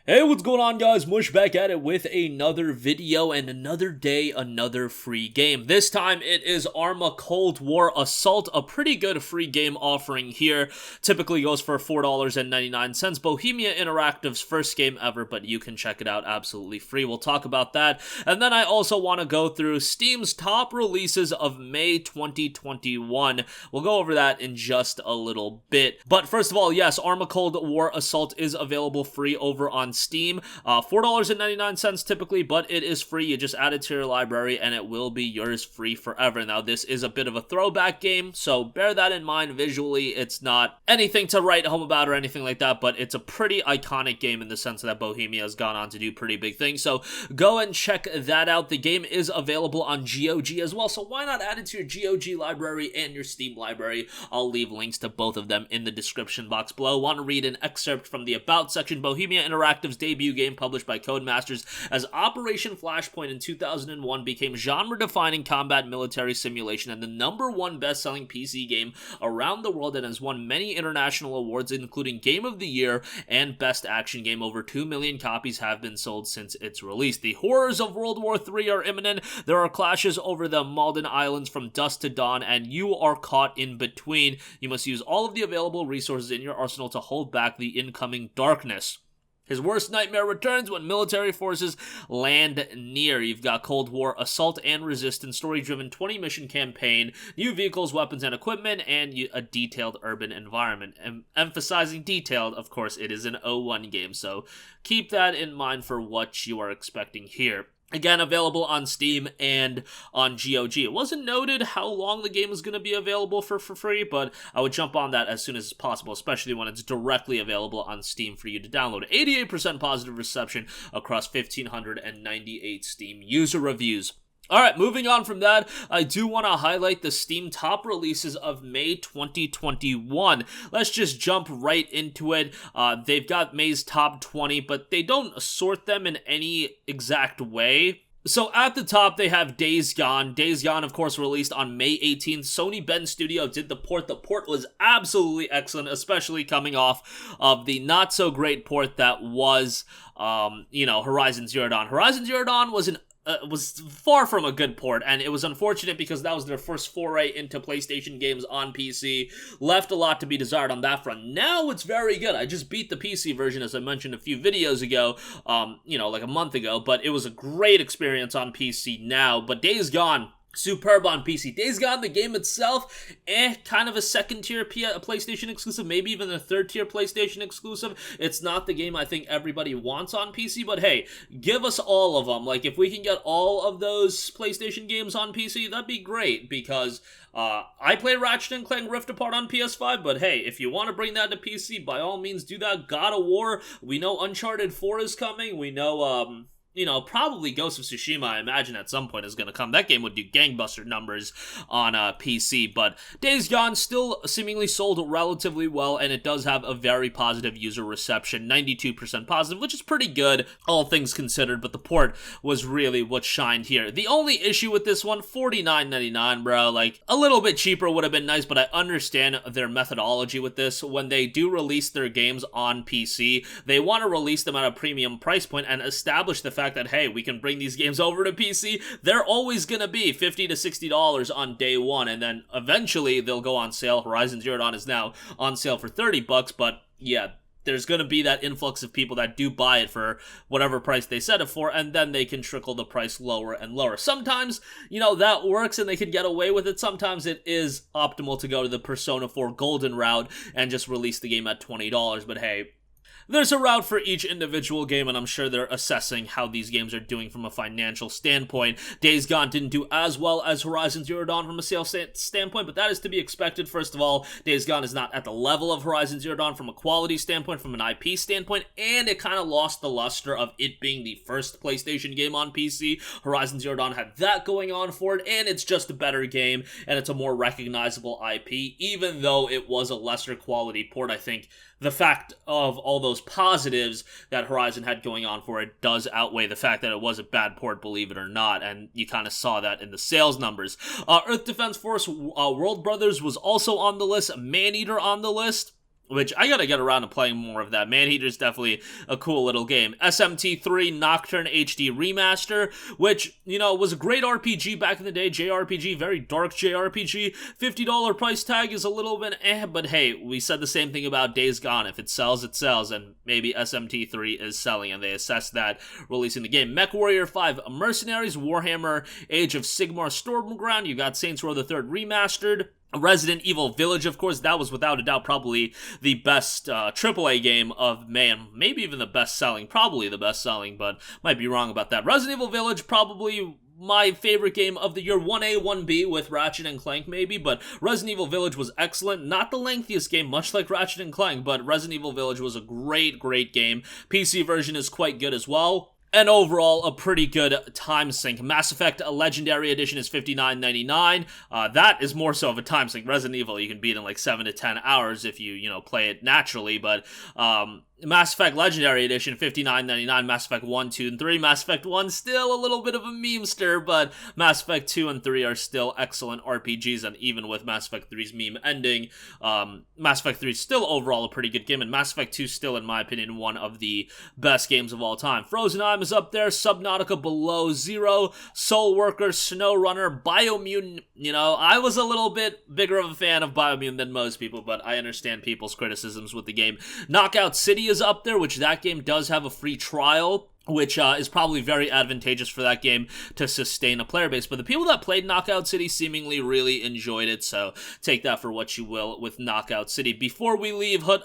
Hey, what's going on, guys? Mush back at it with another video and another day, another free game. This time it is Arma Cold War Assault, a pretty good free game offering here. Typically goes for $4.99. Bohemia Interactive's first game ever, but you can check it out absolutely free. We'll talk about that. And then I also want to go through Steam's top releases of May 2021. We'll go over that in just a little bit. But first of all, yes, Arma Cold War Assault is available free over on Steam. $4.99 typically, but it is free. You just add it to your library and it will be yours free forever. Now, this is a bit of a throwback game, so bear that in mind. Visually, it's not anything to write home about or anything like that, but it's a pretty iconic game in the sense that Bohemia has gone on to do pretty big things, so go and check that out. The game is available on GOG as well, so why not add it to your GOG library and your Steam library? I'll leave links to both of them in the description box below. Want to read an excerpt from the About section. Bohemia Interactive's debut game, published by Codemasters as Operation Flashpoint in 2001, became genre-defining combat military simulation and the #1 best-selling PC game around the world, and has won many international awards, including Game of the Year and Best Action Game. Over 2 million copies have been sold since its release. The horrors of World War III are imminent. There are clashes over the Malden Islands from dusk to dawn, and you are caught in between. You must use all of the available resources in your arsenal to hold back the incoming darkness. His worst nightmare returns when military forces land near. You've got Cold War Assault and Resistance, story-driven 20-mission campaign, new vehicles, weapons, and equipment, and a detailed urban environment. Emphasizing detailed, of course, it is an 01 game, so keep that in mind for what you are expecting here. Again, available on Steam and on GOG. It wasn't noted how long the game is going to be available for free, but I would jump on that as soon as possible, especially when it's directly available on Steam for you to download. 88% positive reception across 1,598 Steam user reviews. Alright, moving on from that, I do want to highlight the Steam top releases of May 2021. Let's just jump right into it. They've got May's top 20, but they don't sort them in any exact way. So at the top, they have Days Gone. Days Gone, of course, released on May 18th. Sony Bend Studio did the port. The port was absolutely excellent, especially coming off of the not-so-great port that was, Horizon Zero Dawn. Horizon Zero Dawn was far from a good port, and it was unfortunate because that was their first foray into PlayStation games on PC. Left a lot to be desired on that front. Now it's very good. I just beat the PC version, as I mentioned a few videos ago, like a month ago, but it was a great experience on PC now. But Days Gone, superb on PC. Days Gone, the game itself, kind of a second-tier PlayStation exclusive, maybe even a third-tier PlayStation exclusive. It's not the game I think everybody wants on PC, but hey, give us all of them. Like, if we can get all of those PlayStation games on PC, that'd be great, because I play Ratchet & Clank Rift Apart on PS5, but hey, if you want to bring that to PC, by all means do that. God of War, we know Uncharted 4 is coming, we know, probably Ghost of Tsushima, I imagine at some point is going to come. That game would do gangbuster numbers on PC, but Days Gone still seemingly sold relatively well, and it does have a very positive user reception, 92% positive, which is pretty good, all things considered, but the port was really what shined here. The only issue with this one, $49.99, bro, like, a little bit cheaper would have been nice, but I understand their methodology with this. When they do release their games on PC, they want to release them at a premium price point and establish the fact that, hey, we can bring these games over to PC. They're always going to be $50 to $60 on day one, and then eventually they'll go on sale. Horizon Zero Dawn is now on sale for $30, but yeah, there's going to be that influx of people that do buy it for whatever price they set it for, and then they can trickle the price lower and lower. Sometimes, that works and they can get away with it. Sometimes it is optimal to go to the Persona 4 Golden route and just release the game at $20, but hey, there's a route for each individual game, and I'm sure they're assessing how these games are doing from a financial standpoint. Days Gone didn't do as well as Horizon Zero Dawn from a sales standpoint, but that is to be expected. First of all, Days Gone is not at the level of Horizon Zero Dawn from a quality standpoint, from an IP standpoint, and it kind of lost the luster of it being the first PlayStation game on PC. Horizon Zero Dawn had that going on for it, and it's just a better game, and it's a more recognizable IP, even though it was a lesser quality port. I think the fact of all those positives that Horizon had going on for it does outweigh the fact that it was a bad port, believe it or not, and you kind of saw that in the sales numbers. Earth Defense Force World Brothers was also on the list, Maneater on the list. which I gotta get around to playing more of that. Manheater's definitely a cool little game. SMT3 Nocturne HD Remaster, which, you know, was a great RPG back in the day, JRPG, very dark JRPG. $50 price tag is a little bit but hey, we said the same thing about Days Gone. If it sells, it sells, and maybe SMT3 is selling, and they assessed that releasing the game. MechWarrior 5 Mercenaries, Warhammer Age of Sigmar Stormground, you got Saints Row the Third Remastered, Resident Evil Village, of course, that was without a doubt probably the best AAA game of May, and maybe even the best-selling, probably the best-selling, but might be wrong about that. Resident Evil Village, probably my favorite game of the year, 1A, 1B with Ratchet and Clank maybe, but Resident Evil Village was excellent. Not the lengthiest game, much like Ratchet and Clank, but Resident Evil Village was a great, great game. PC version is quite good as well. And overall, a pretty good time sink. Mass Effect Legendary Edition is $59.99. That is more so of a time sink. Resident Evil, you can beat in like 7 to 10 hours if you know, play it naturally, but Mass Effect Legendary Edition, $59.99, Mass Effect 1, 2, and 3. Mass Effect 1 still a little bit of a memester, but Mass Effect 2 and 3 are still excellent RPGs, and even with Mass Effect 3's meme ending, Mass Effect 3 is still overall a pretty good game, and Mass Effect 2 still, in my opinion, one of the best games of all time. Frozen Heim is up there, Subnautica Below Zero, Soul Worker, SnowRunner, Biomutant. You know, I was a little bit bigger of a fan of Biomutant than most people, but I understand people's criticisms with the game. Knockout City is up there, which that game does have a free trial, which is probably very advantageous for that game to sustain a player base. But the people that played Knockout City seemingly really enjoyed it, so take that for what you will with Knockout City. Before we leave, Hood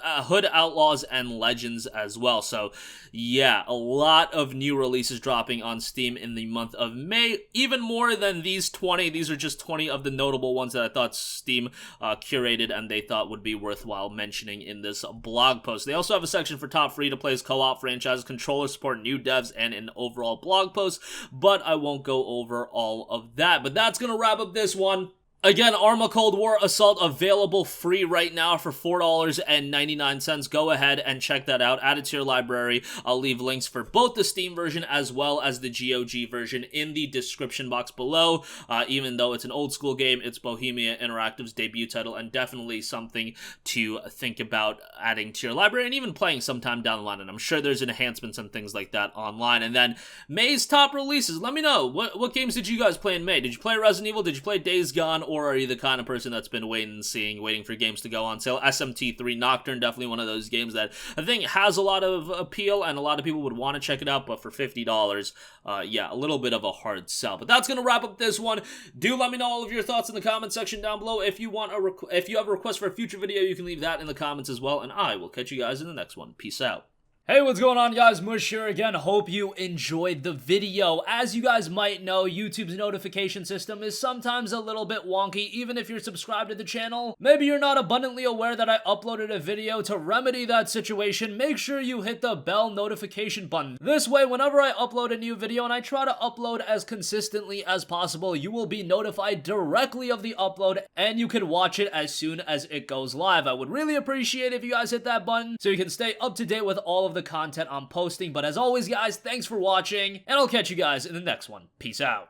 Outlaws and Legends as well. So yeah, a lot of new releases dropping on Steam in the month of May, even more than these 20. These are just 20 of the notable ones that I thought Steam curated and they thought would be worthwhile mentioning in this blog post. They also have a section for top free-to-plays, co-op franchises, controller support, new devs, and an overall blog post, but I won't go over all of that. But that's gonna wrap up this one. Again, Arma Cold War Assault available free right now for $4.99. Go ahead and check that out. Add it to your library. I'll leave links for both the Steam version as well as the GOG version in the description box below. Even though it's an old school game, it's Bohemia Interactive's debut title and definitely something to think about adding to your library and even playing sometime down the line. And I'm sure there's enhancements and things like that online. And then May's top releases. Let me know. What games did you guys play in May? Did you play Resident Evil? Did you play Days Gone? Or are you the kind of person that's been waiting for games to go on sale? SMT3 Nocturne, definitely one of those games that I think has a lot of appeal and a lot of people would want to check it out, but for $50, yeah, a little bit of a hard sell. But that's going to wrap up this one. Do let me know all of your thoughts in the comment section down below. If you have a request for a future video, you can leave that in the comments as well, and I will catch you guys in the next one. Peace out. Hey, what's going on, guys? Mush here again. Hope you enjoyed the video. As you guys might know, YouTube's notification system is sometimes a little bit wonky, even if you're subscribed to the channel. Maybe you're not abundantly aware that I uploaded a video. To remedy that situation, make sure you hit the bell notification button. This way, whenever I upload a new video, and I try to upload as consistently as possible, you will be notified directly of the upload, and you can watch it as soon as it goes live. I would really appreciate if you guys hit that button so you can stay up to date with all of the content I'm posting. But as always, guys, thanks for watching, and I'll catch you guys in the next one. Peace out.